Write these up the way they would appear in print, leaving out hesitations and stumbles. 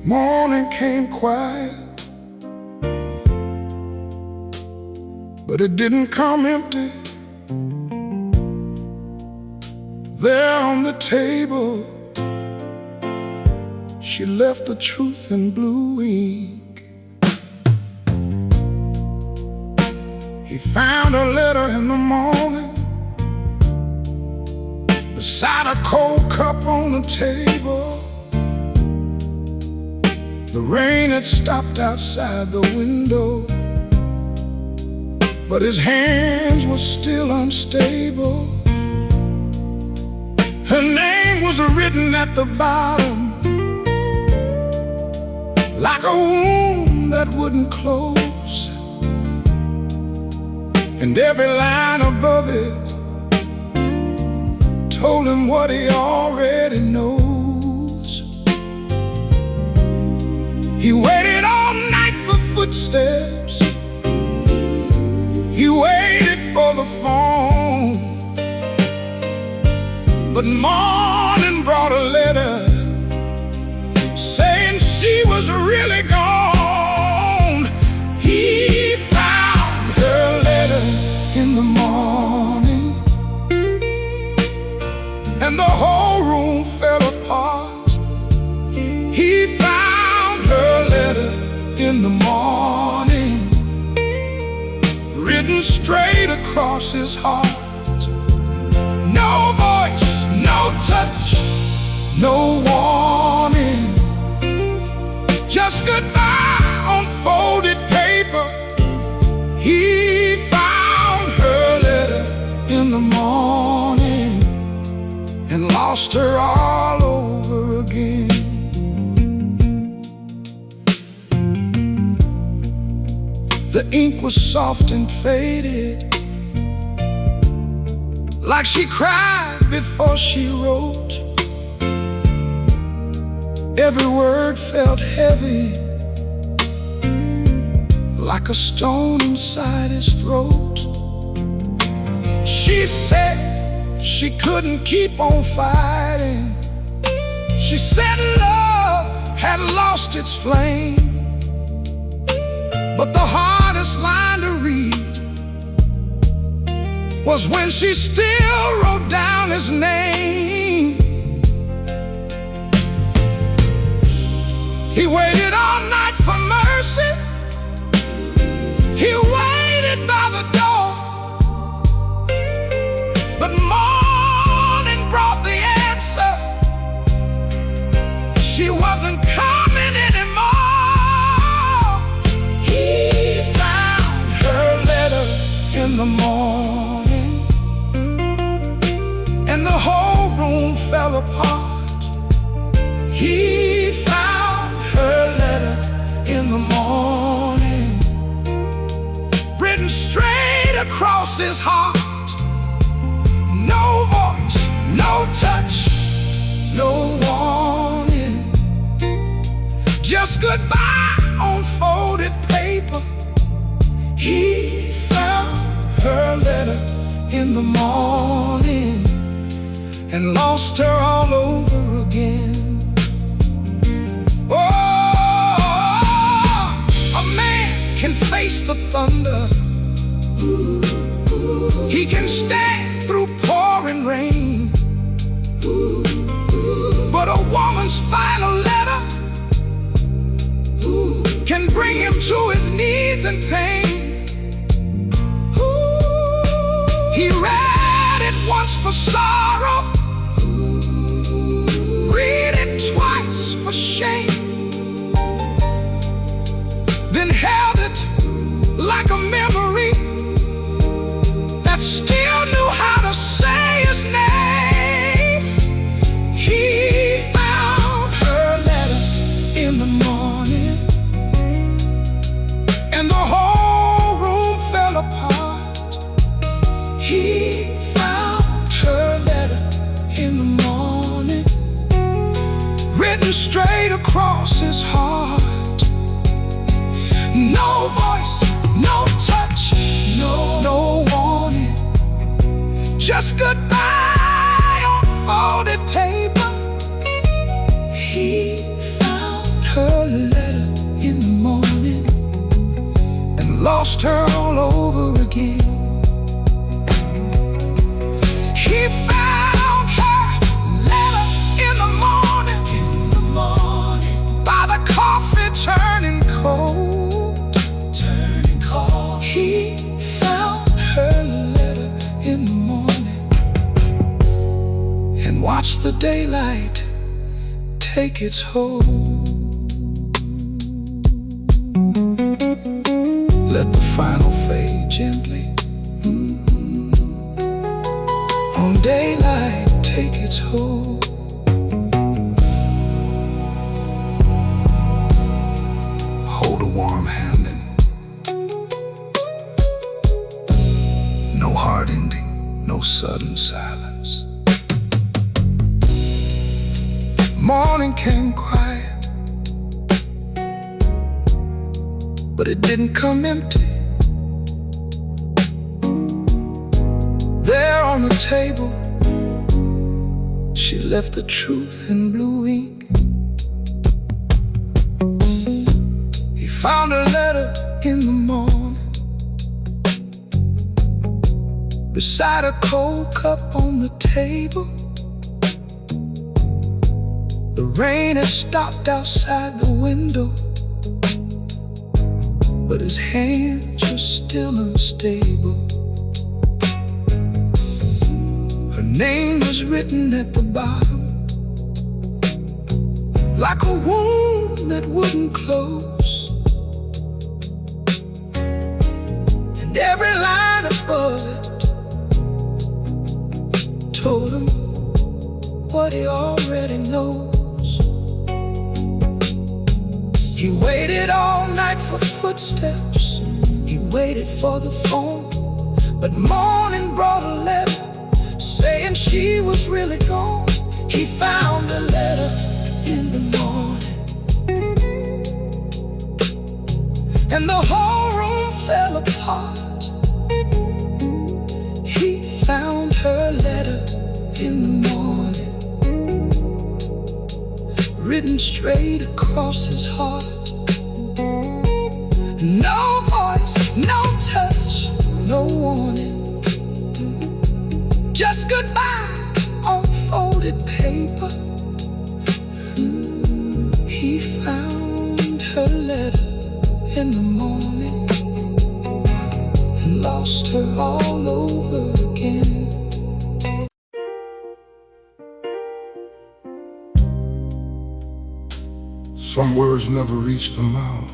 Morning came quiet, but it didn't come empty. There on the table, she left the truth in blue ink. He found a letter in the morning beside a cold cup on the table. The rain had stopped outside the window, but his hands were still unstable. Her name was written at the bottom, like a wound that wouldn't close, and every line above it told him what he already knows. He waited all night for footsteps, he waited for the phone, but morning brought a letter saying she was really gone. He found her letter in the morning, and the whole room fell apart. He found her letter in the morning, written straight across his heart. No voice, no touch, no warning, just goodbye on folded paper. He found her letter in the morning and lost her all over again. The ink was soft and faded, like she cried before she wrote. Every word felt heavy, like a stone inside his throat. She said she couldn't keep on fighting. She said love had lost its flame. But the hardest line to read was when she still wrote down his name. He waited all night for mercy, he waited by the door, but morning brought the answer. She wasn't coming anymore. He found her letter in the morning, and the whole room fell apart. He found her letter in the morning, written straight across his heart. No voice, no touch, no warning, just goodbye on folded paper. He found her letter in the morning and lost her all over again. Oh, a man can face the thunder, he can stand through pouring rain, but a woman's final letter can bring him to his knees in pain. He read it once for sorrow, read it twice for shame, then held it like a memory that still knew how to say his name. He found her letter in the morning, and the whole room fell apart. He found her letter in the morning, written straight across his heart. No voice, no touch, no warning, just goodbye on folded paper. He found her lost her all over again. He found her letter in the morning, by the coffee turning cold. He found her letter in the morning and watched the daylight take its hold. Let the final fade gently on daylight take its hold. Hold a warm hand and no hard ending, no sudden silence. Morning came quiet, but it didn't come empty. There on the table, she left the truth in blue ink. He found a letter in the morning, beside a cold cup on the table. The rain has stopped outside the window, but his hands are still unstable. Her name was written at the bottom, like a wound that wouldn't close, and every line above it told him what he already knows. He waited all night for footsteps, he waited for the phone, but morning brought a letter saying she was really gone. He found a letter in the morning, and the whole room fell apart. He found her letter in the morning, written straight across his heart. No voice, no touch, no warning, just goodbye on folded paper. He found her letter in the morning and lost her all over again. Some words never reach the mouth.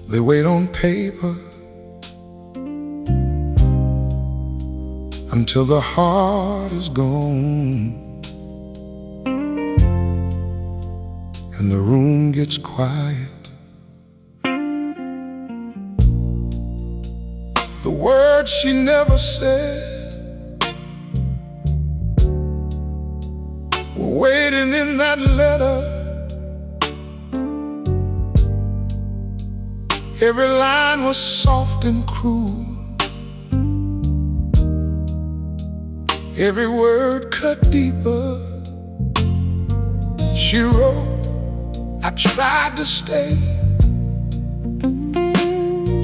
They wait on paper until the heart is gone and the room gets quiet. The words she never said were waiting in that letter. Every line was soft and cruel, every word cut deeper. She wrote, I tried to stay.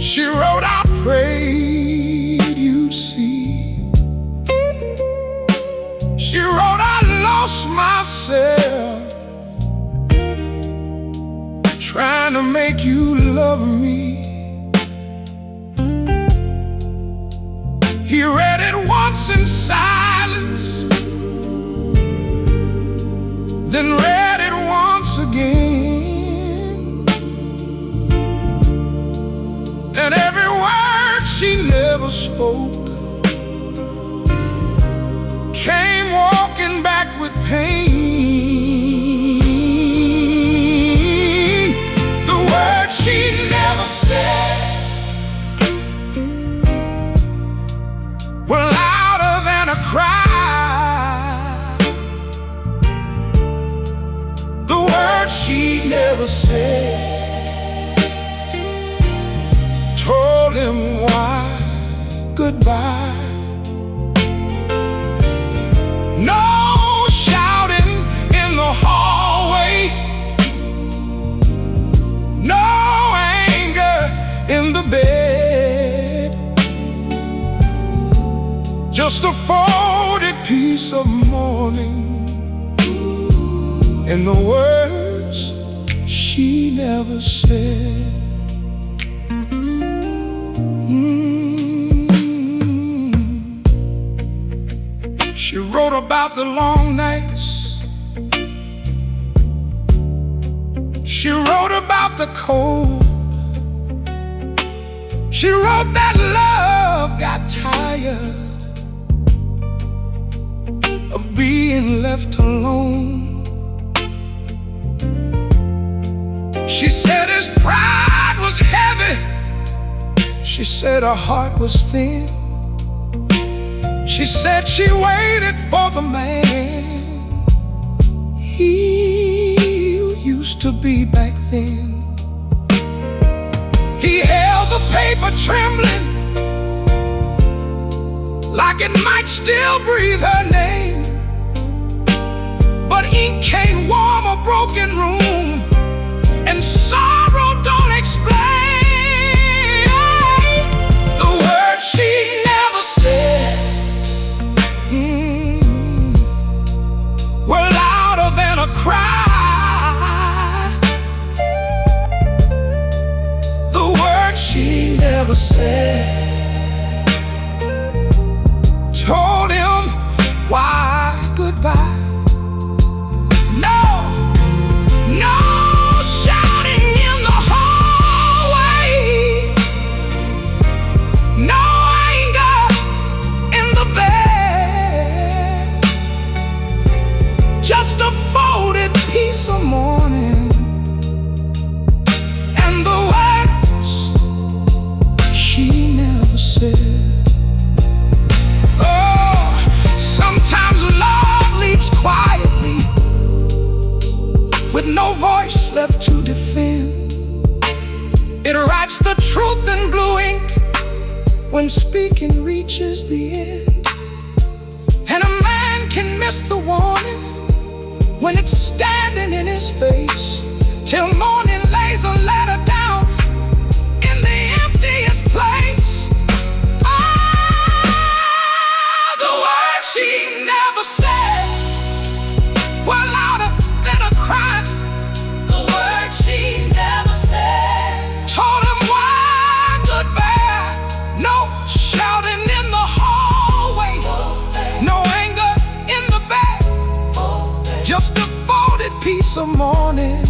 She wrote, I prayed you'd see. She wrote, I lost myself trying to make you love me. He read it once in silence, then read it once again, and every word she never spoke came walking back with pain. The words she never said were louder than a cry. The words she never said told him why goodbye. No shouting in the hallway, just a folded piece of mourning, in the words she never said. She wrote about the long nights, she wrote about the cold, she wrote that love got tired of being left alone. She said his pride was heavy, she said her heart was thin. She said she waited for the man he used to be back then. He held the paper trembling, like it might still breathe her name. But ink can't warm a broken room, and sorrow don't explain the words she never said. Were louder than a cry. The words she never said told him why goodbye. No, no shouting in the hallway, no anger in the bed, just a folded piece of mourning, and the words she never said. Oh, sometimes love leaves quietly, with no voice left to defend. It writes the truth in blue ink when speaking reaches the end. And a man can miss the warning when it's standing in his face, till morning lays a letter down in the emptiest place. Ah, the words she never said were louder than a cry. The words she never said told him why goodbye. No shouting in the hallway, no anger in the bed, just a folded piece of mourning,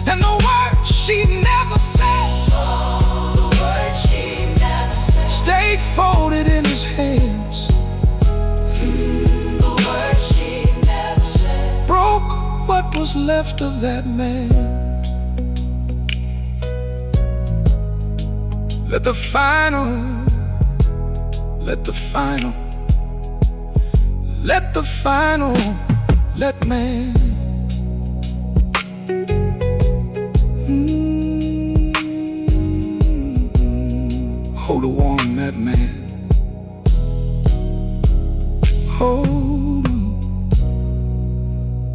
and the words she never said. The words she never said stayed folded in his hands. The words she never said broke what was left of that man. Let the final let man hold a warm that man. Hold him.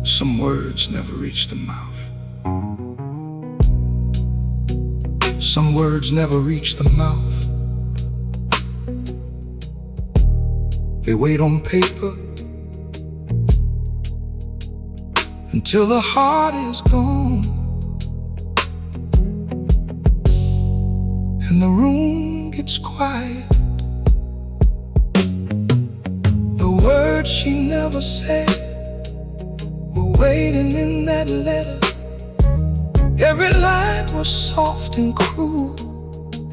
Some words never reach the mouth. Some words never reach the mouth. They wait on paper until the heart is gone, and the room gets quiet. The words she never said were waiting in that letter. Every line was soft and cruel,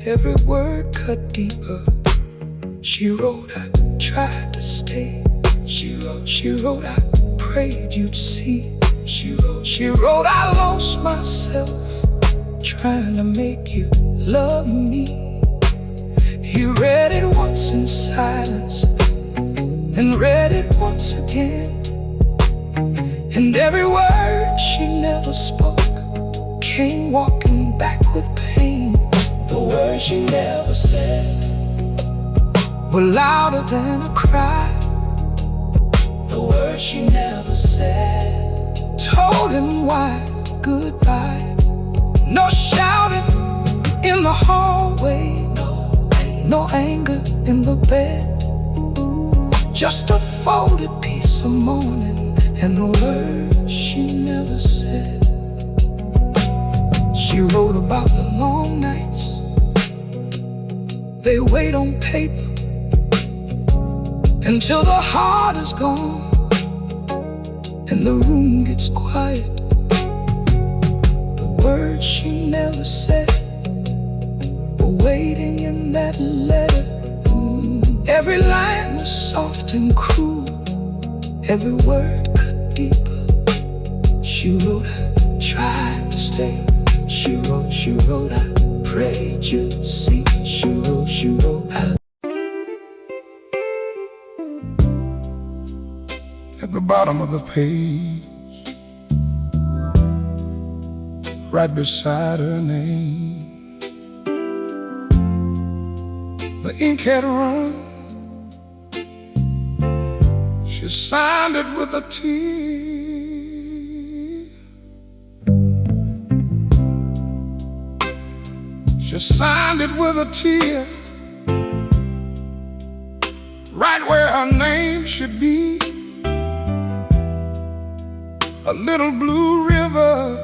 every word cut deeper. She wrote, I tried to stay. She wrote, I prayed you'd see. She wrote, I lost myself trying to make you love me. He read it once in silence, then read it once again, and every word she never spoke came walking back with pain. The words she never said were louder than a cry. The words she never said told him why goodbye. No shouting in the hallway, no anger in the bed, just a folded piece of mourning, and the words she never said. She wrote about the long nights they wait on paper until the heart is gone and the room gets quiet. The words she never said were waiting in that letter. Every line was soft and cruel, every word cut deeper. She wrote, I tried to stay. She wrote, I prayed you'd see. She wrote, I. At the bottom of the page, right beside her name, the ink had run. She signed it with a tear. She signed it with a tear, right where her name should be. A little blue river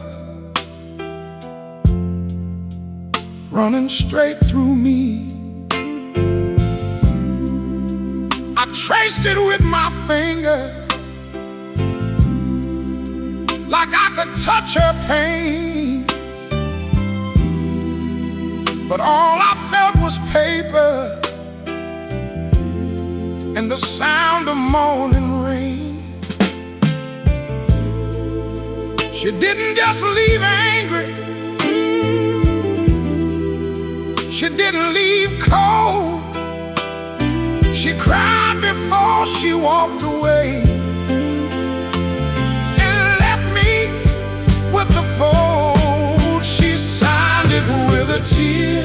running straight through me. I traced it with my finger, like I could touch her pain. But all I felt was paper and the sound of morning rain. She didn't just leave angry, she didn't leave cold. She cried before she walked away and left me with the fold. She signed it with a tear,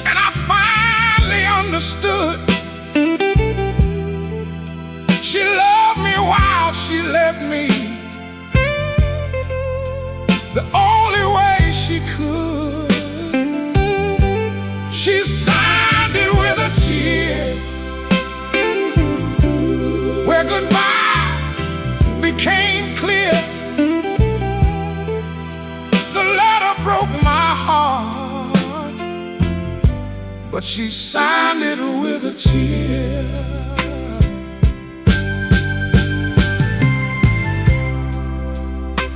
and I finally understood. She loved me while she left me, the only way she could. She signed it with a tear, where goodbye became clear. The letter broke my heart, but she signed it with a tear.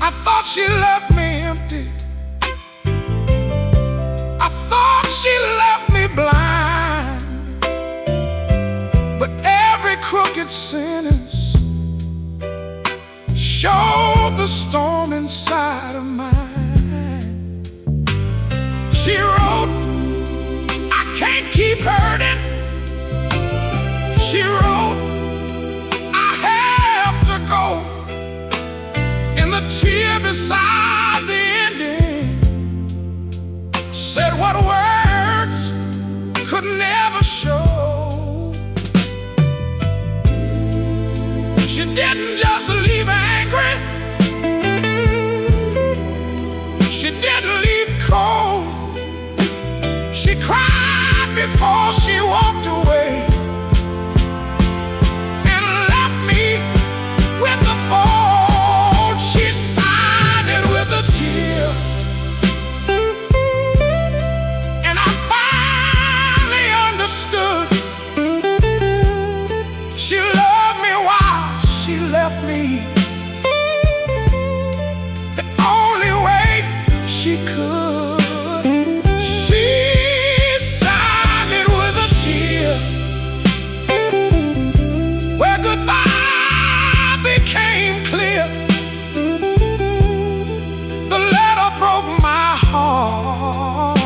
I thought she left me empty, I thought she left me blind, but every crooked sentence showed the storm inside of mine. She wrote, I can't keep hurting. She wrote, I have to go. And the tear beside the ending said what words could never show. She didn't just leave angry, she didn't leave cold. She cried before she walked away and left me with the fold. She signed it with a tear, and I finally understood. She loved me while she left me, the only way she could. She signed it with a tear, where goodbye became clear. The letter broke my heart,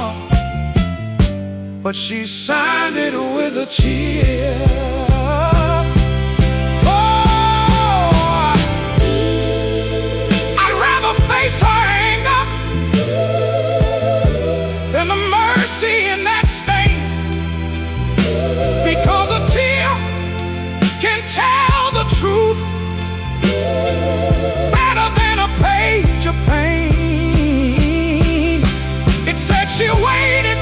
but she signed it with a tear. In that stain, because a tear can tell the truth better than a page of pain. It said she waited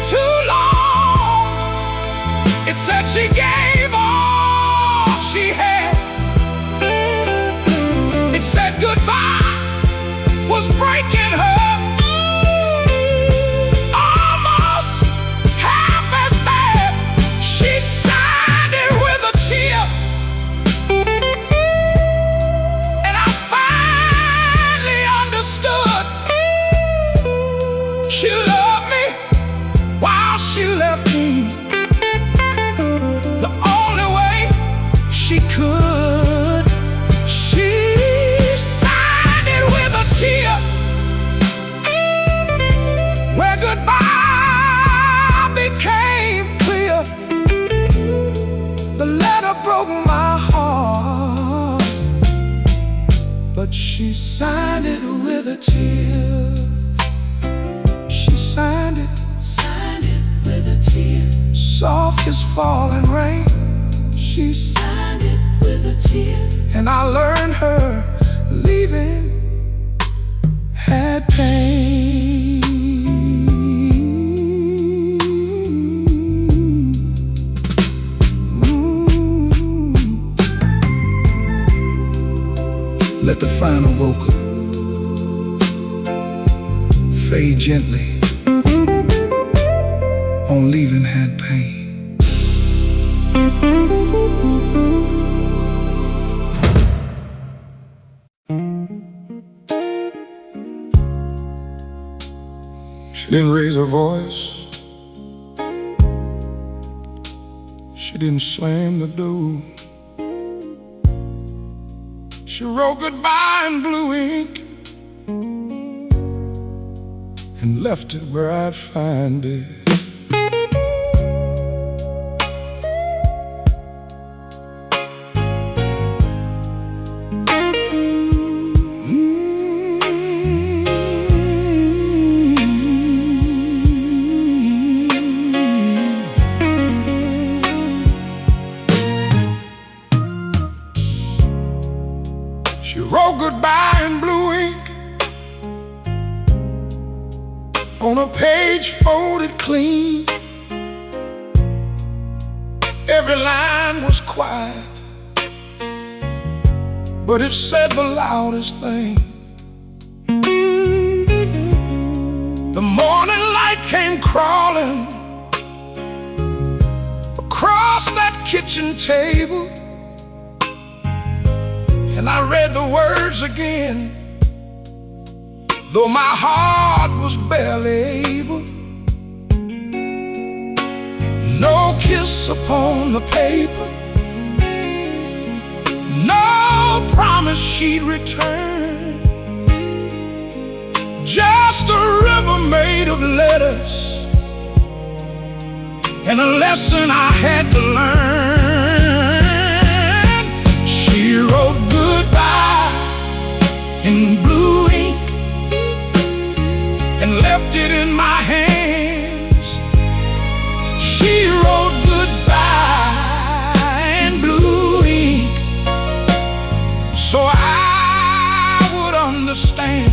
too long Said she gave all she had. It said goodbye was breaking her almost half as bad. She signed it with a tear, and I finally understood. She loved me while she left me the only way she could. She signed it with a tear, where goodbye became clear. The letter broke my heart, but she signed it with a tear. She signed it with a tear. Soft as falling rain. She signed it with a tear. And I learned her leaving had pain. Let the final vocal fade gently on leaving had pain. She didn't raise her voice. She didn't slam the door. She wrote goodbye in blue ink and left it where I'd find it. She wrote goodbye in blue ink on a page folded clean. Every line was quiet, but it said the loudest thing. The morning light came crawling across that kitchen table, and I read the words again, though my heart was barely able. No kiss upon the paper, no promise she'd return, just a river made of letters and a lesson I had to learn. She wrote goodbye in blue ink and left it in my hands. She wrote goodbye in blue ink so I would understand.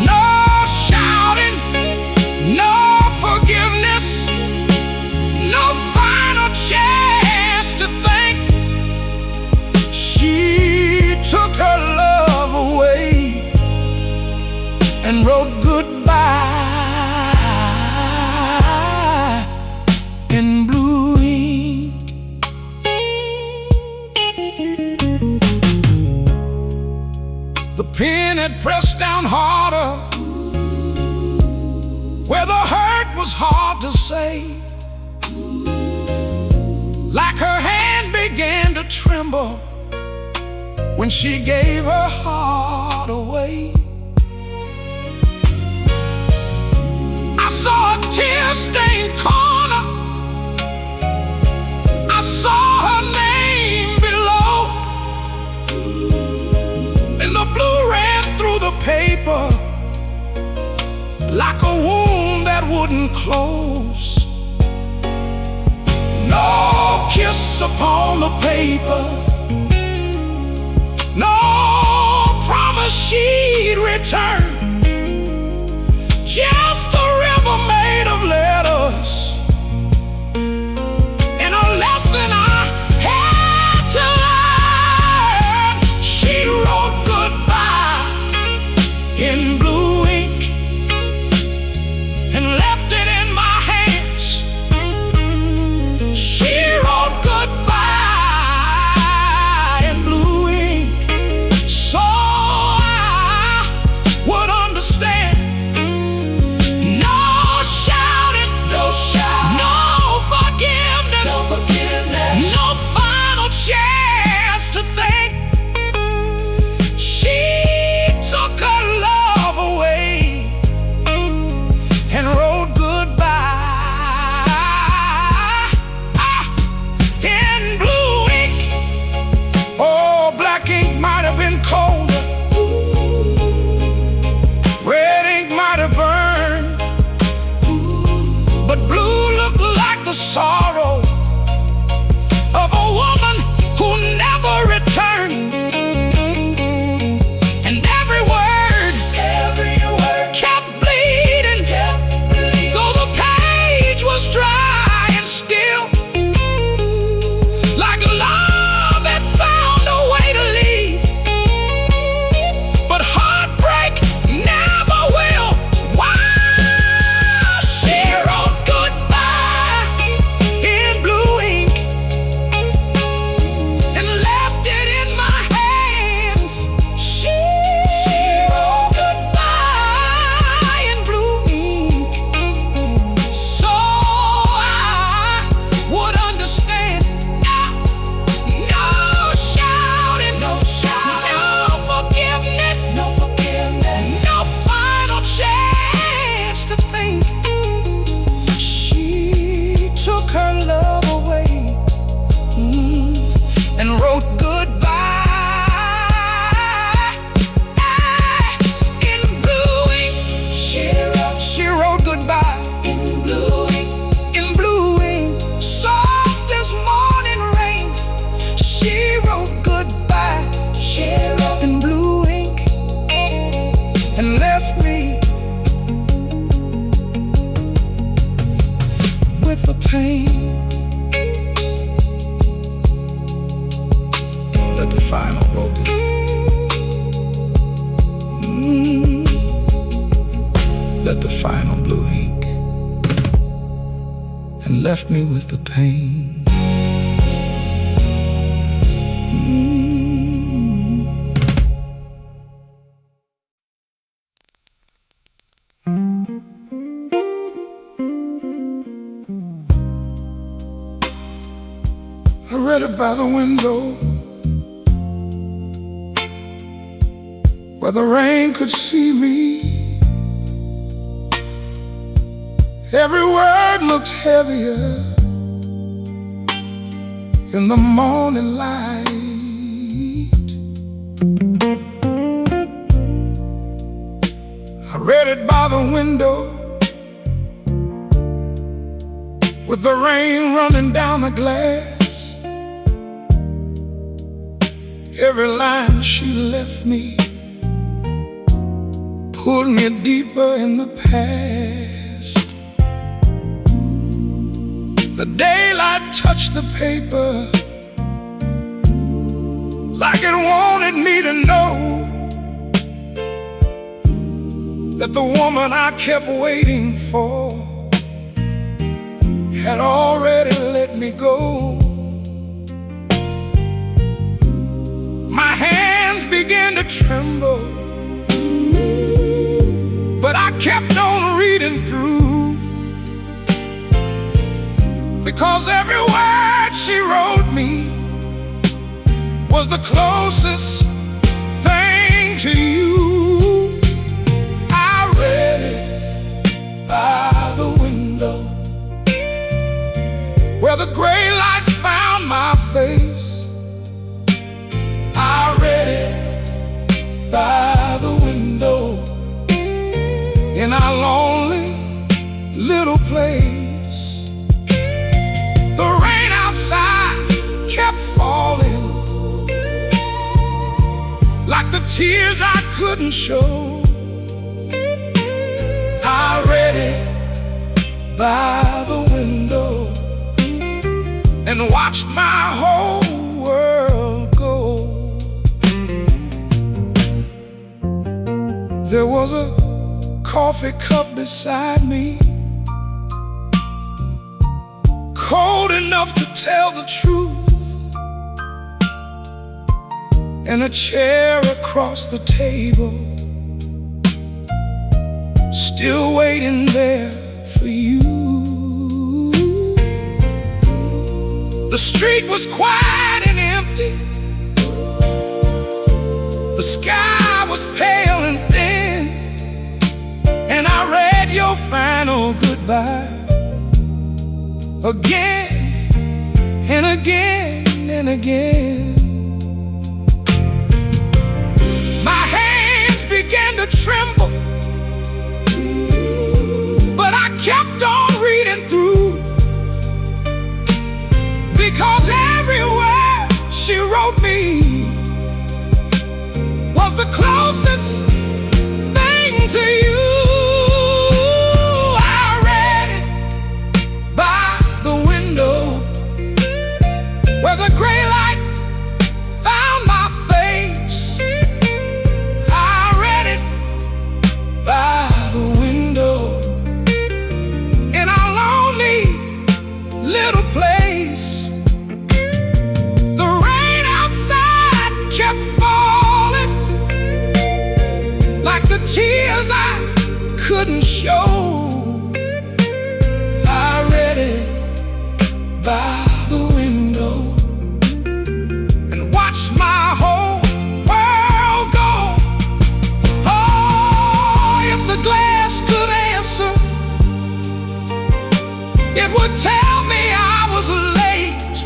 No shouting, no forgiveness, no final chance to thank. She took her love away and wrote goodbye in blue ink. The pen had pressed down harder where the hurt was hard to say, like her hand began to tremble when she gave her heart away. I saw a tear-stained corner, I saw her name below, and the blue ran through the paper like a wound that wouldn't close. No kiss upon the paper, no promise she'd return, just a river made of letters but blue looked like the sorrow of a woman who never returned. And every word kept bleeding, though the page was dry and still, like love had found a way to leave. But heartbreak never will. Wow, she wrote goodbye in blue ink and left it in my hands. She wrote goodbye in blue ink, so I would understand. No shouting, no forgiveness, no final chance to think. She took her love away, and wrote goodbye in blue ink. She wrote goodbye in blue ink, soft as morning rain. She wrote goodbye in blue ink and left me with the pain. Let the final vote in. Let the final blue ink and left me with the pain. I read it by the window where the rain could see me. Every word looked heavier in the morning light. I read it by the window with the rain running down the glass. Every line she left me pulled me deeper in the past. The daylight touched the paper like it wanted me to know that the woman I kept waiting for had already let me go. My hands began to tremble, but I kept on reading through, because every word she wrote me was the closest thing to you. I read it by the window where the gray light found my face. I read it by the window in our lonely little place. The rain outside kept falling like the tears I couldn't show. I read it by the window and watched my whole world go. There was a coffee cup beside me, cold enough to tell the truth, and a chair across the table, still waiting there for you. The street was quiet and empty, the sky was pale and thin, and I read your final goodbye again and again and again. My hands began to tremble, but I kept on reading would tell me I was late,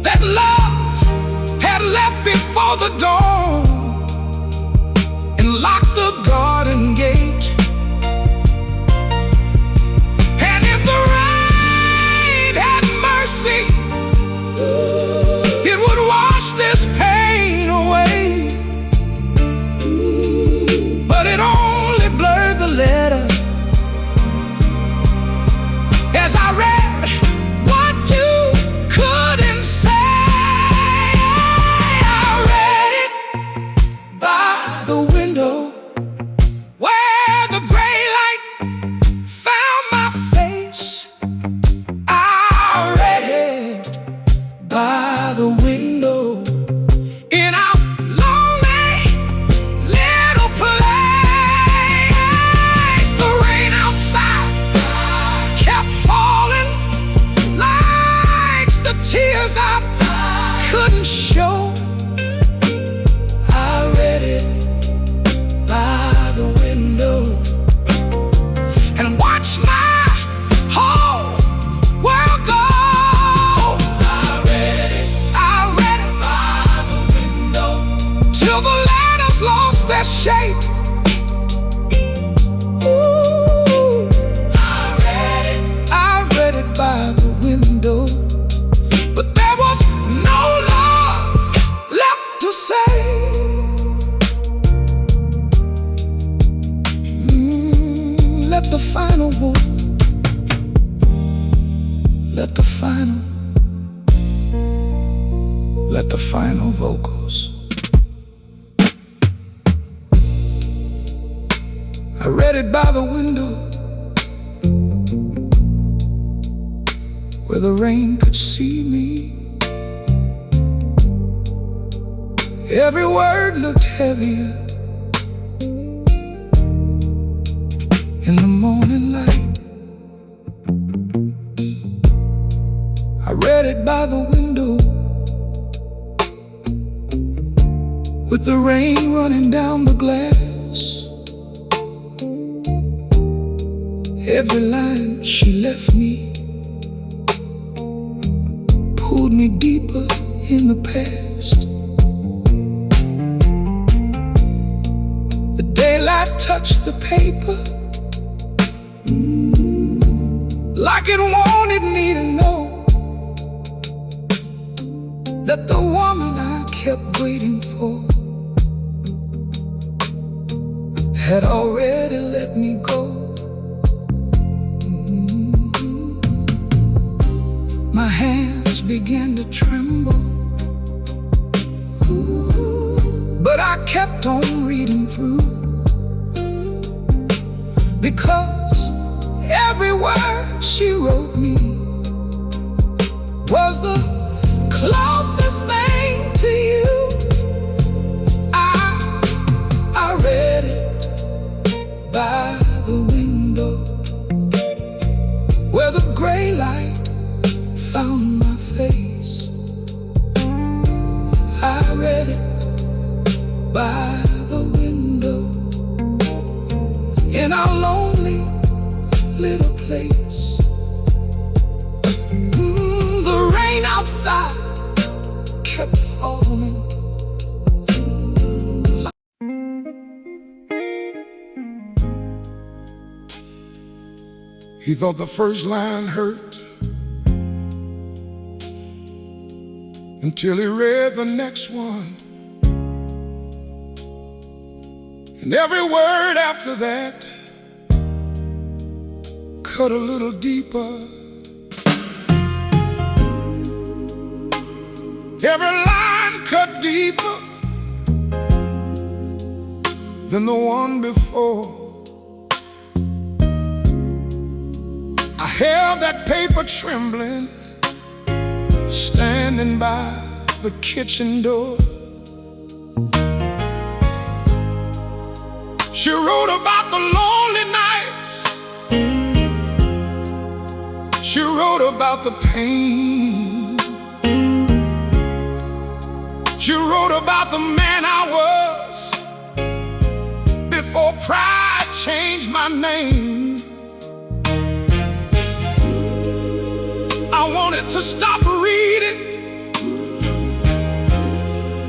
that love had left before the dawn and locked the garden gate. And if the rain had mercy, it would wash this pain away. But it only blurred the letter as I read what you couldn't say. I read it by the window where the gray light found my face. I read it by the window in our lonely little place. The rain outside kept falling like the tears I couldn't show. I read it by the window and watched my whole world go. I read it by the window till the letters lost their shape. Ooh, I read it by the window, but there was no love left to say. Let the final word, let the final vocals. I read it by the window where the rain could see me. Every word looked heavier in the morning light. I read it by the window with the rain running down the glass. Every line she left me pulled me deeper in the past. The daylight touched the paper like it wanted me to know that the woman I kept waiting for had already let me go. My hands began to tremble, but I kept on reading through, because every word she wrote me was the closest thing to you. I read it by the window where the gray light found my face. I read it by the window in our lonely little place. The rain outside kept falling. He thought the first line hurt until he read the next one, and every word after that cut a little deeper. Every line cut deeper than the one before. I held that paper trembling, standing by the kitchen door. She wrote about the lonely nights. She wrote about the pain. She wrote about the man I was before pride changed my name. wanted to stop reading,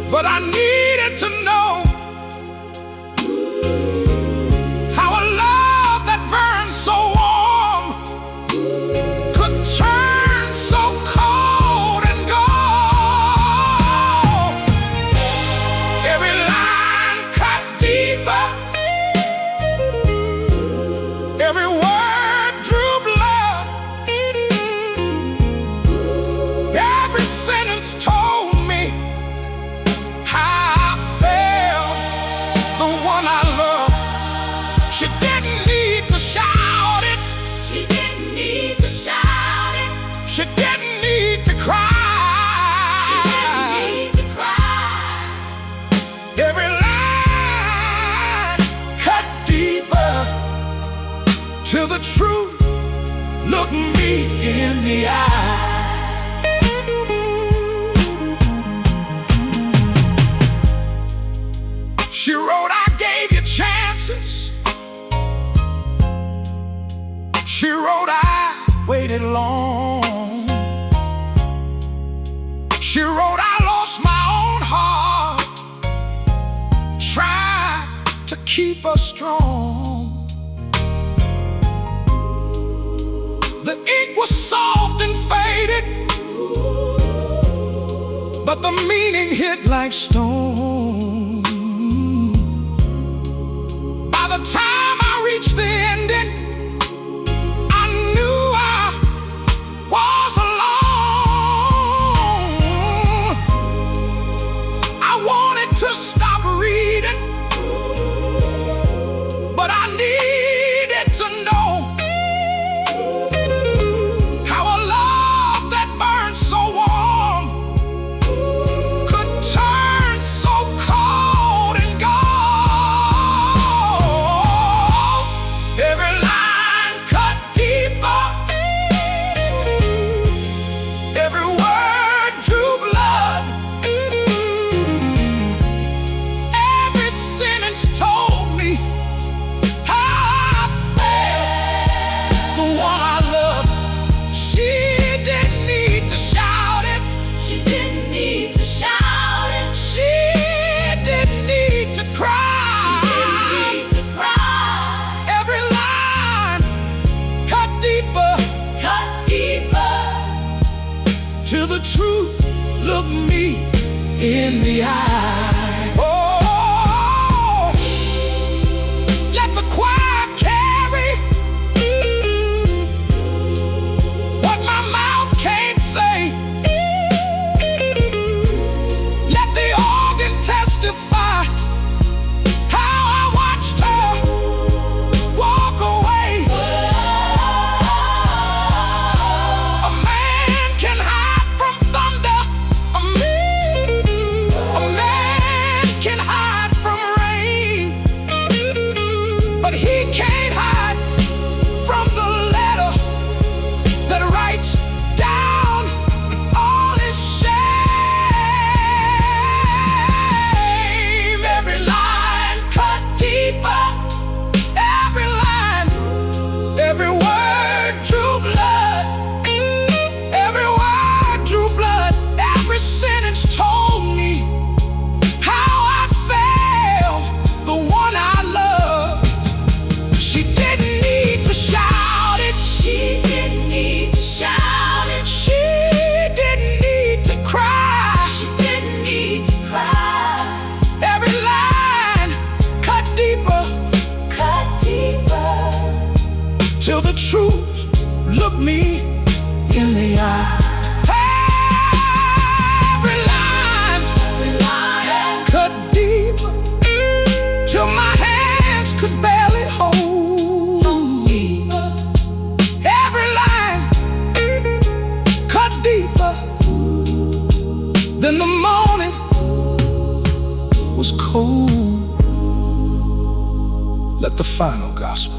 but I needed to know how a love that burned so warm could turn so cold and go. Every line cut deeper, every word drew blood, every sentence told me how I felt the one I love. She didn't need to shout it. She didn't need to shout it. She didn't need to cry. She didn't need to cry. Every line cut deeper till the truth looked me in the eye. She wrote, I gave you chances. She wrote, I waited long. She wrote, I lost my own heart, tried to keep her strong. The ink was soft and faded, but the meaning hit like stone. By the time I reached the ending, I knew I was alone. I wanted to stop reading, but I needed to know how a love that burned so warm could turn so cold and go. Every line cut deeper, every word drew blood, every sentence told me how I felt the one I loved. She didn't need to shout it. She didn't need to shout it. She didn't need to cry. She didn't need to cry. Every line cut deeper Cut deeper till the truth looked me in the eye. Oh, let the choir carry what my mouth can't say. Let the organ testify how I watched her walk away. A man can hide from thunder. A man can hide from rain, but he can't hide from the letter that writes down all his shame. Every line cut deeper, every line, every word drew blood, every word drew blood, every sentence told me how I felt the one I loved. She didn't need to shout it. She didn't need to shout it. She didn't need to cry. She didn't need to cry. Every line cut deeper Cut deeper till the truth looked me in the eye. Every line every line. cut deeper till my hands could barely hold. Every line cut deeper, then the morning was cold. Let the final gospel.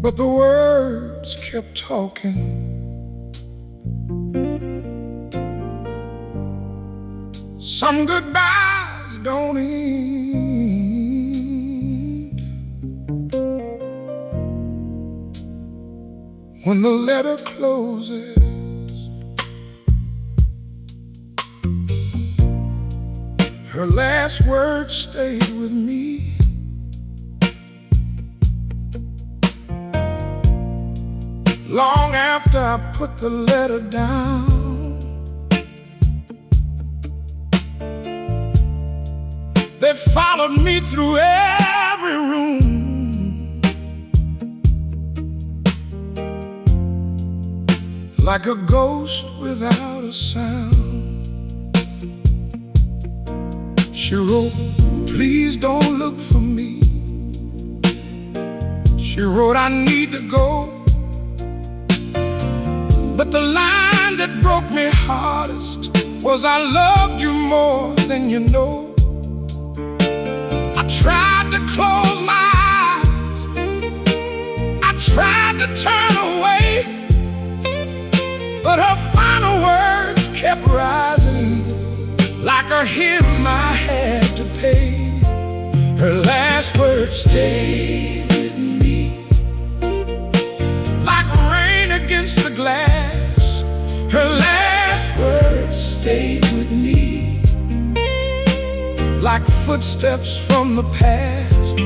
but the words kept talking. Some goodbyes don't end. When the letter closes, her last words stayed with me. Long after I put the letter down, they followed me through every room, like a ghost without a sound. She wrote, "Please don't look for me." She wrote, "I need to go." But the line that broke me hardest was, "I loved you more than you know." I tried to close my eyes, I tried to turn away, but her final words kept rising like a hymn I had to pay. Her last words stayed with me, like rain against the glass. Her last words stayed with me, like footsteps from the past.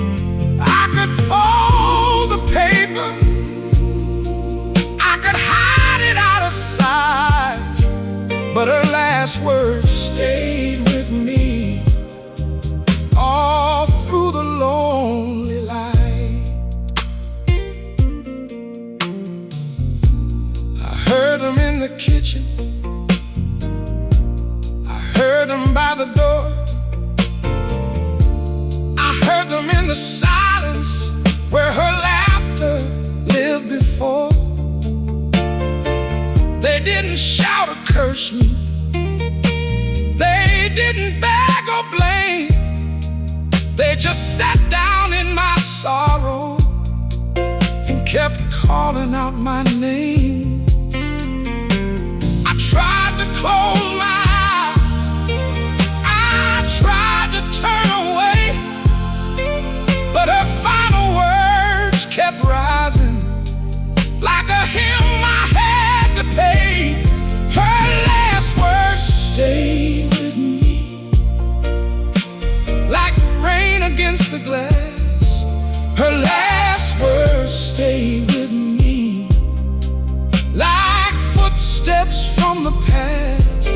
I could fold the paper, I could hide it out of sight, but her last words stayed with me all through the lonely light. I heard them in the kitchen, I heard them by the door, I heard them in the silence where her laughter lived before. They didn't shout or curse me, they didn't beg or blame. They just sat down in my sorrow and kept calling out my name. I tried to close my eyes, I tried to turn away, but her final words kept rising like a hymn I had to pay. Her last words stayed with me, like rain against the glass. Her last words stayed with me, like footsteps from the past.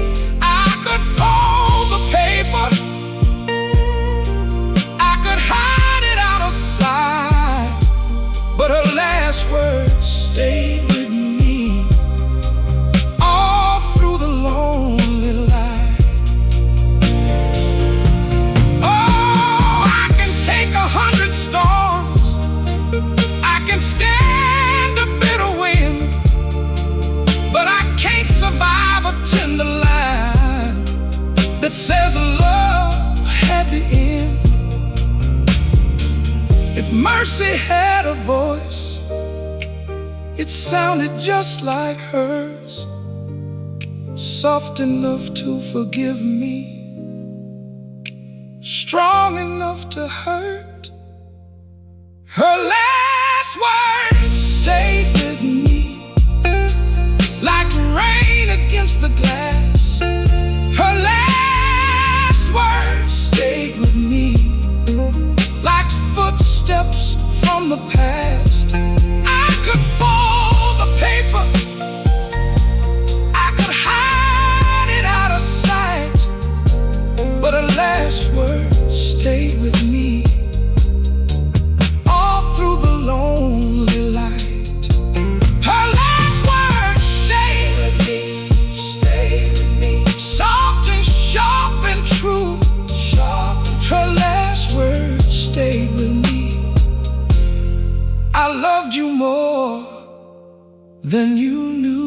I could fold the paper, I could hide it out of sight, but her last words stayed with me all through the lonely light. Oh, I can take 100 storms, I can stand a bitter wind, but I can't survive a tender line that says love had the end. If mercy had a voice, it sounded just like hers, soft enough to forgive me, strong enough to hurt. Her last words stayed with me, like rain against the glass. Her last words stayed with me, like footsteps from the past. I could fold the paper, I could hide it out of sight, but her last words stayed with me all through the lonely light. Her last words stayed with me, soft and sharp and true. Her last words stayed with me. I loved you more than you knew.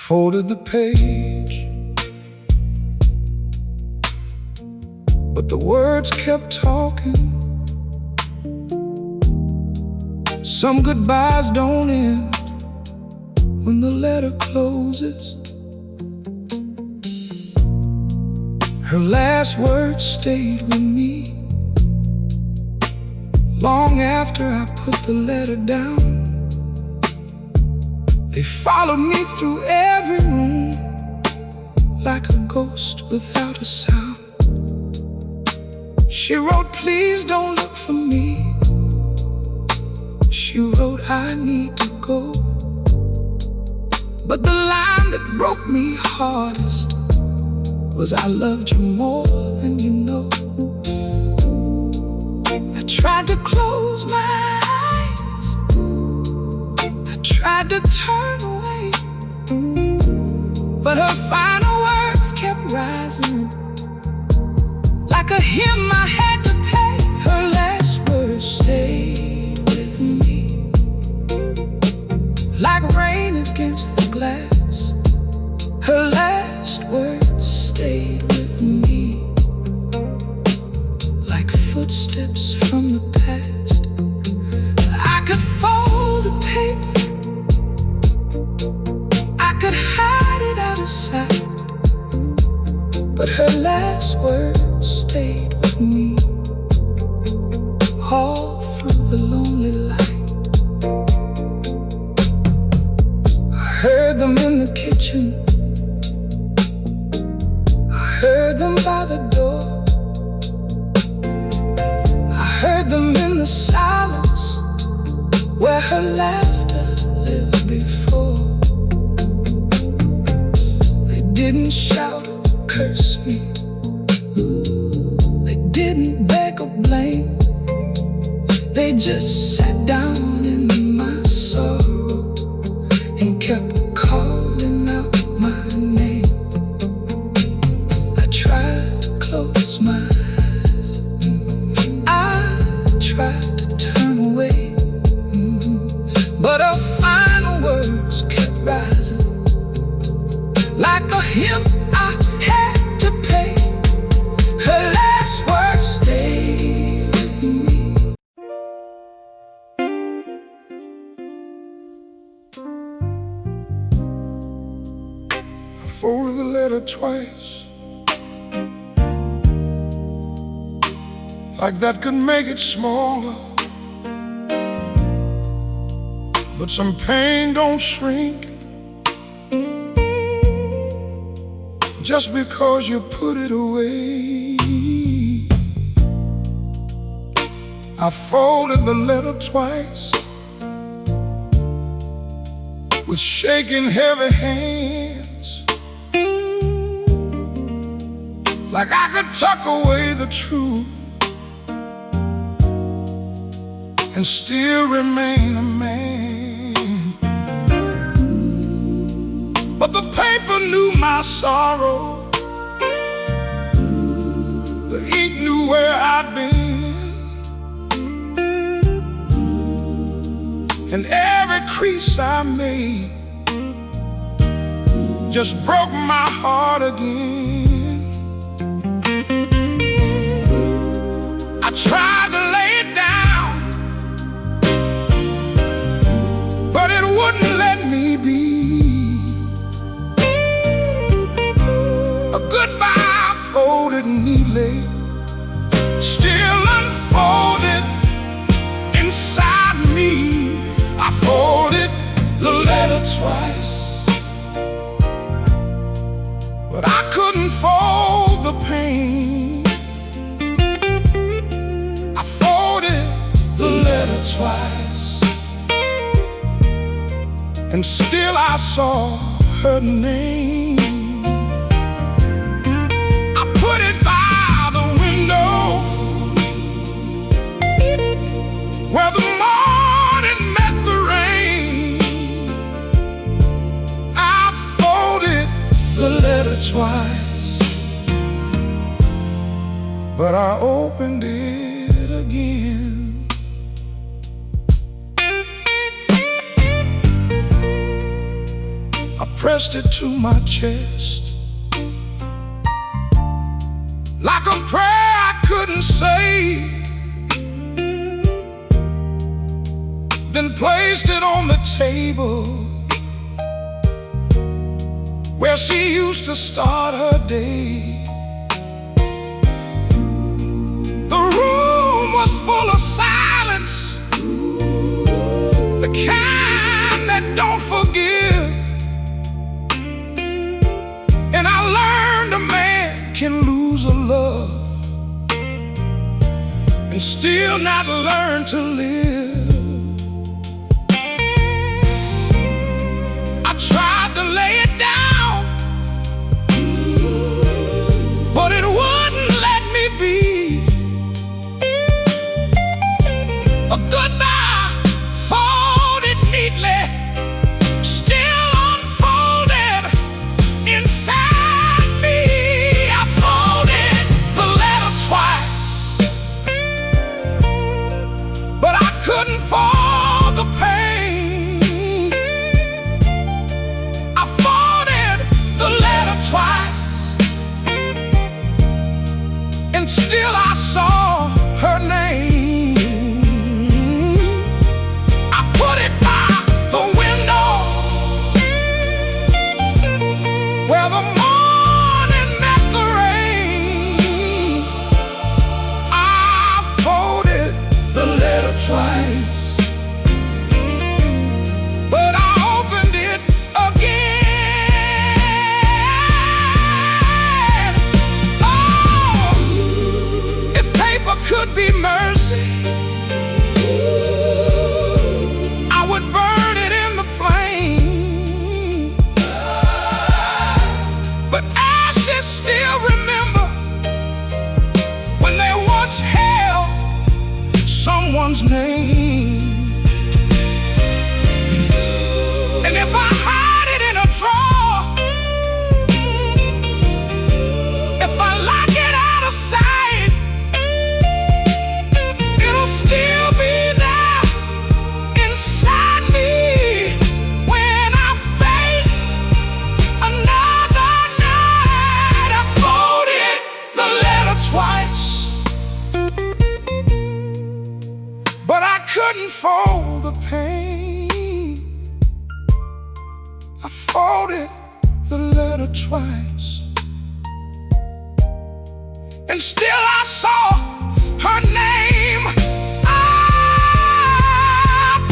folded the page, but the words kept talking. Some goodbyes don't end when the letter closes. Her last words stayed with me long after I put the letter down. They followed me through every room like a ghost without a sound. She wrote, "Please don't look for me." She wrote, "I need to go." But the line that broke me hardest was, "I loved you more than you know." I tried to close my eyes, I tried to turn away, but her final words kept rising like a hymn I had to pay. Her last words stayed with me like rain against the glass. Her last words stayed with me like footsteps from the past. I could fold the paper, I could hide it out of sight, but her last words stayed with me all through the lonely light. I heard them in the kitchen, I heard them by the door, I heard them in the silence where her laughter lived before. They didn't shout or curse me, they didn't beg or blame. They just sat down in my sorrow and kept calling out my name. I tried to close my eyes, I tried to turn away, but her final words kept rising like a hymn I had to pay. Her last words stayed with me. I folded the letter twice, like that could make it smaller. But some pain don't shrink just because you put it away. I folded the letter twice with shaking heavy hands, like I could tuck away the truth and still remain a man. But the paper knew my sorrow, the ink knew where I'd been, and every crease I made just broke my heart again. I tried to lay it down, but it wouldn't let me be. A goodbye folded neatly, still unfolded inside me. I folded the letter twice, but I couldn't fold the pain. I folded the letter twice, and still I saw her name. I put it by the window where the morning met the rain. I folded the letter twice, but I opened it again. I pressed it to my chest, like a prayer I couldn't say. Then placed it on the table where she used to start her day. The room was full of silence, the kind that don't forgive. And I learned a man can lose a love and still not learn to live. I tried to lay it down, but it wouldn't let me be. A goodbye folded neatly, still unfolded inside me. I folded the letter twice, but I couldn't fold the pain. I folded the letter twice, and still I saw her name. I put it by the window where the morning met the rain. I folded the letter twice, but I opened it again. Oh, if paper could be mercy, I would burn it in the flame. But ashes still remember when they once held someone's name. And if I hide it in a drawer, if I lock it out of sight, it'll still be there inside me when I face another night. I folded the letter twice, but I couldn't fold the pain. I folded the letter twice, and still I saw her name. I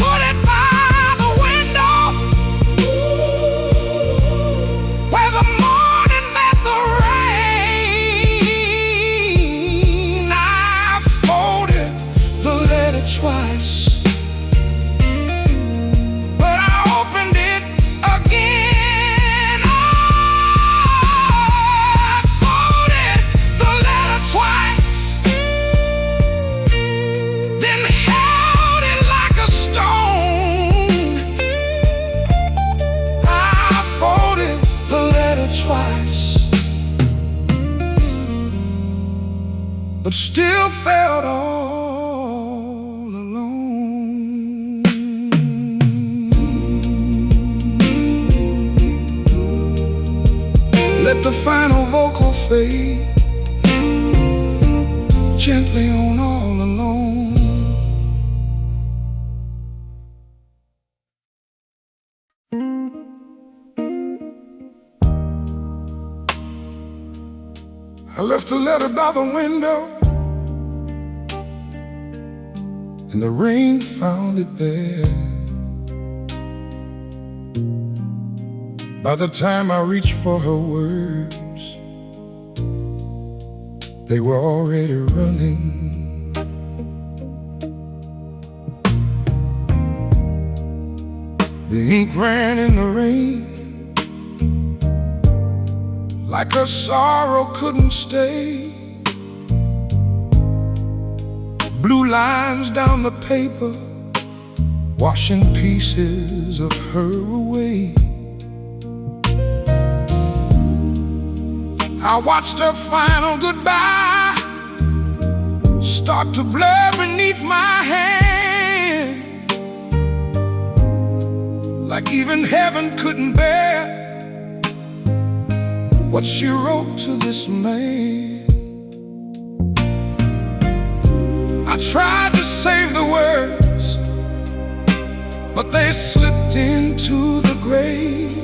put it by the window where the morning met the rain. I folded the letter twice, but I opened it again. I folded the letter twice, then held it like a stone. I folded the letter twice, but still felt all alone. Let the final vocal fade gently on all alone. I left a letter by the window, and the rain found it there. By the time I reached for her words, they were already running. The ink ran in the rain like her sorrow couldn't stay. Blue lines down the paper, washing pieces of her away. I watched her final goodbye start to blur beneath my hand, like even heaven couldn't bear what she wrote to this man. I tried to save the words, but they slipped into the grave.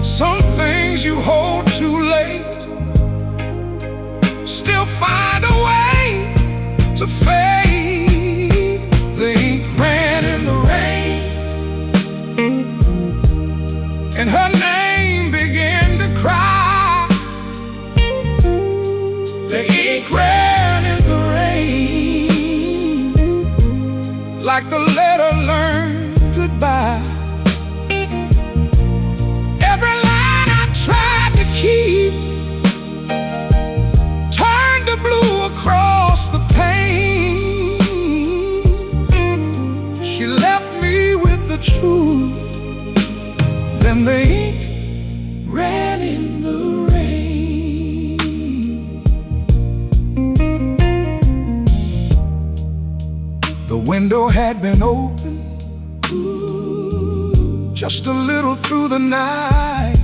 Some things you hold too late still find a way to fade. The ink ran in the rain, and her name began to cry. The ink ran in the rain, like the letter learned goodbye. Every line I tried to keep turned to blue across the pane. She left me with the truth, then the ink ran in the rain. The window had been open just a little through the night,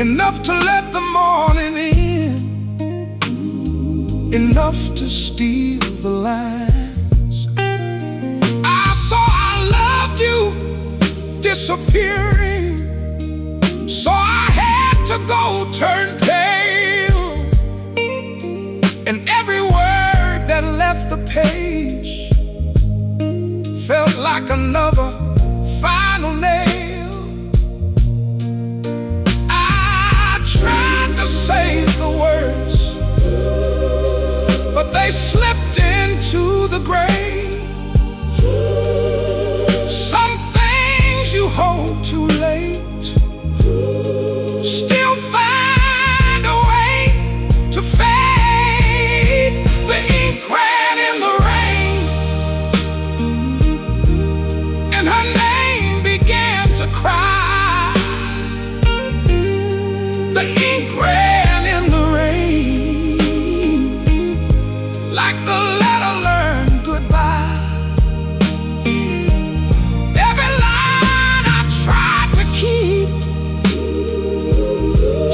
enough to let the morning in, enough to steal the lines. I saw I loved you disappearing, so I had to go turn pale, and every word that left the page felt like another final nail. I tried to save the words, but they slipped into the grave. Some things you hold too late still find a way to fade. The ink ran in the rain, and her name began to cry. The ink ran in the rain, like the letter learned goodbye. Every line I tried to keep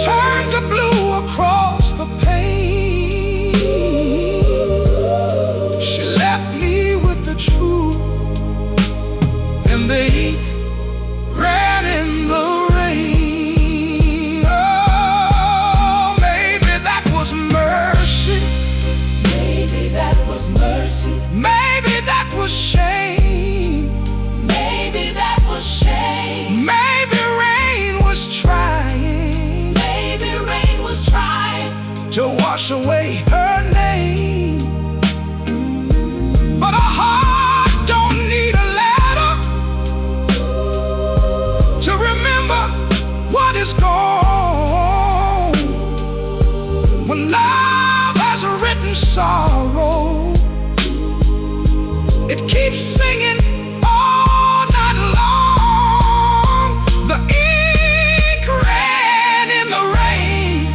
turned to blue across the pane. She left me with the truth, and the ink ran in the rain. Oh, maybe that was mercy. Maybe that was mercy. Maybe that was shame. Maybe that was shame. Maybe rain was trying Maybe rain was trying to wash away her name. But a heart don't need a letter to remember what is gone. When love has written sorrow, it keeps singing all night long. The ink ran in the rain,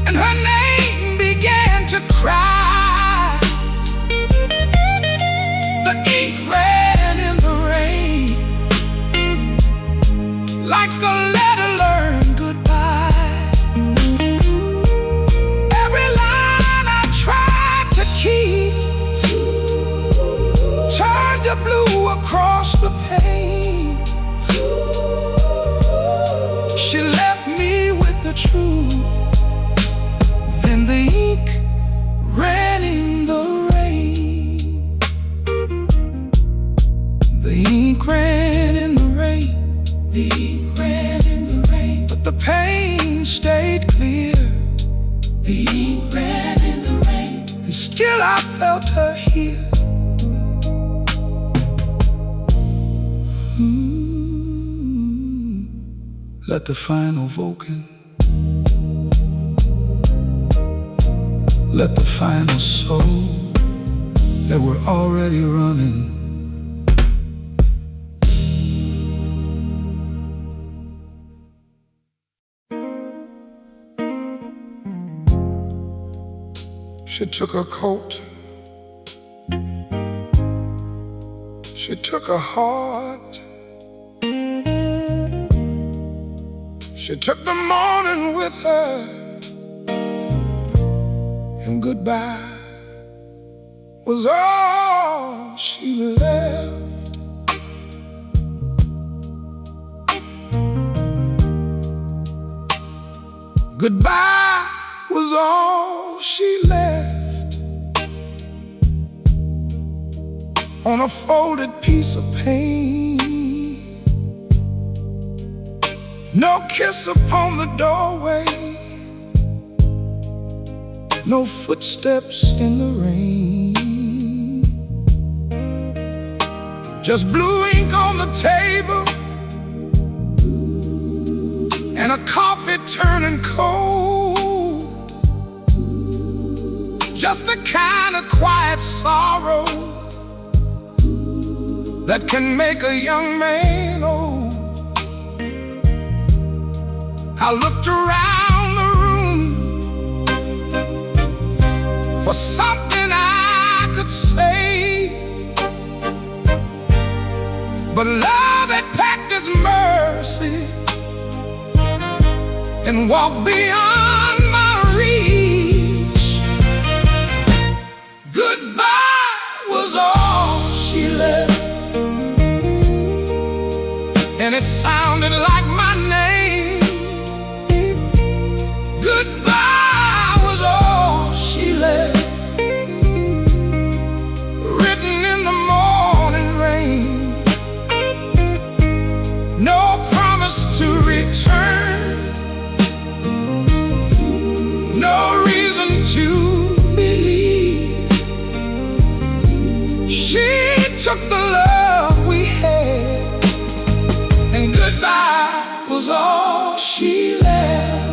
and her name began to cry. The ink ran in the rain, like the letter learned goodbye. Every line I tried to keep turned to blue across the pane. She left me with the truth, then the ink ran in the rain. The ink ran in the rain. The ink ran in the rain. But the pain stayed clear, The ink ran in the rain. and still I felt her here. Let the final Vulcan, let the final soul that we're already running. She took her coat, she She took her heart, she took the morning with her, and goodbye was all she left. Goodbye was all she left on a folded piece of pain. No kiss upon the doorway, no footsteps in the rain. Just blue ink on the table and a coffee turning cold. Just the kind of quiet sorrow that can make a young man old. I looked around the room for something I could say, but love had packed its mercy and walked beyond my reach. Goodbye was all she left, and it sounded like my name. Goodbye was all she left, written in the morning rain. No promise to return, no reason to believe. She took the love we had, and goodbye was all she left.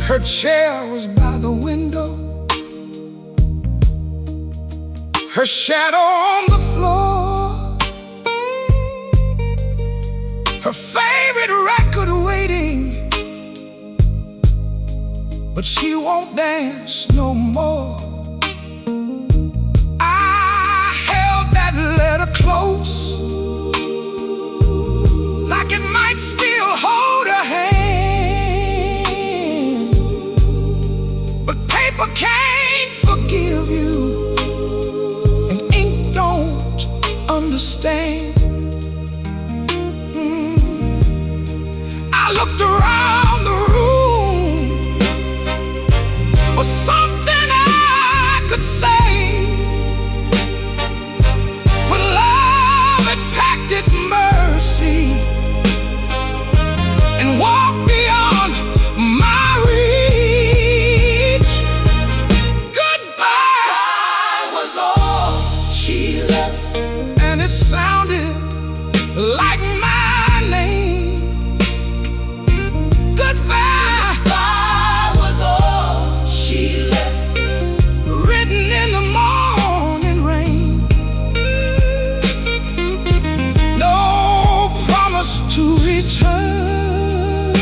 Her chair was by the window, her shadow on the floor, her favorite record waiting, but she won't dance no more. I held that letter close, like it might still hold her hand, but paper can't forgive you, and ink don't understand. I looked around the room for something I could say, but love had packed its mercy and walked beyond my reach. Goodbye was all she left, and it sounded like my name. Goodbye was all she left, written in the morning rain. No promise to return,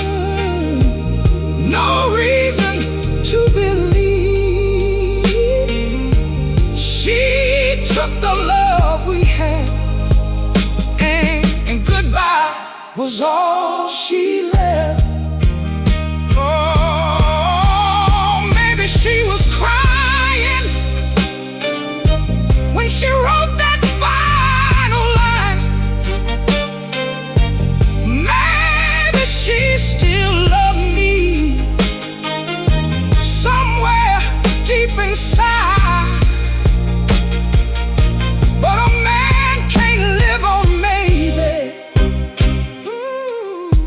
no reason to believe. She took the love we had, and goodbye was all she left. Oh, maybe she was crying when she wrote that final line. Maybe she still loved me somewhere deep inside, but a man can't live on maybe,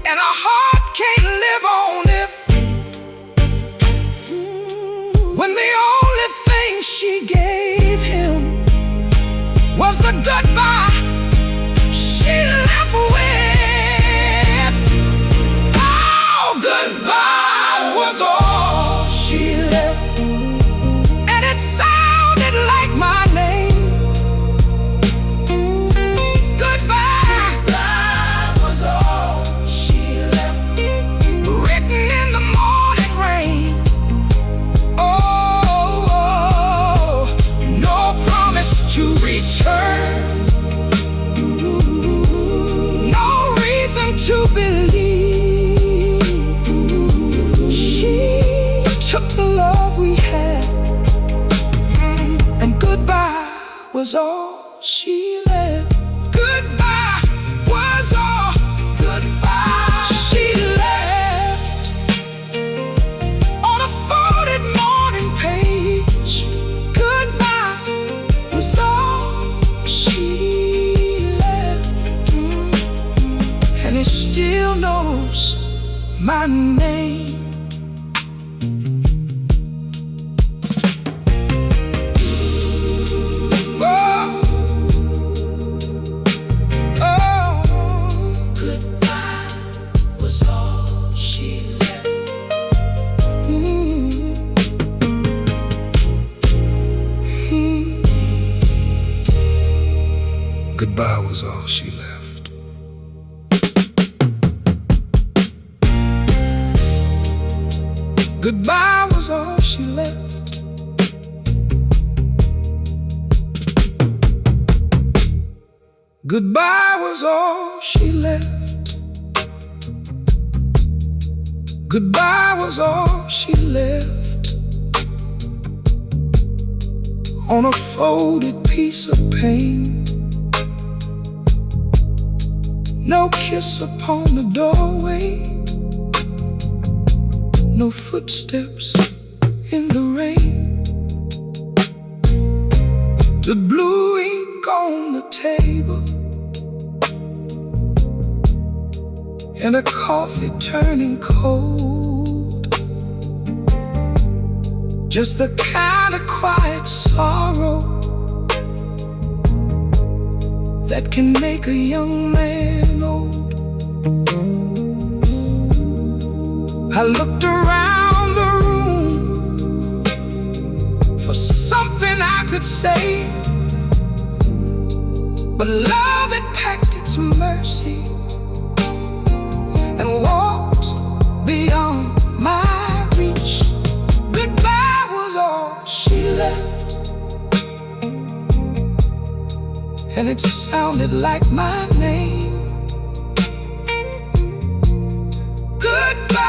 and a heart can't was all she left. Goodbye was all. Goodbye she left On a folded morning page. Goodbye was all she left. And it still knows my name. Goodbye was all she left. Goodbye was all she left. Goodbye was all she left. Goodbye was all she left. On a folded piece of pain. No kiss upon the doorway. No footsteps in the rain. The blue ink on the table, and a coffee turning cold. Just the kind of quiet sorrow that can make a young man old. I looked around the room for something I could say, but love had packed its mercy and walked beyond my reach. Goodbye was all she left, and it sounded like my name. Goodbye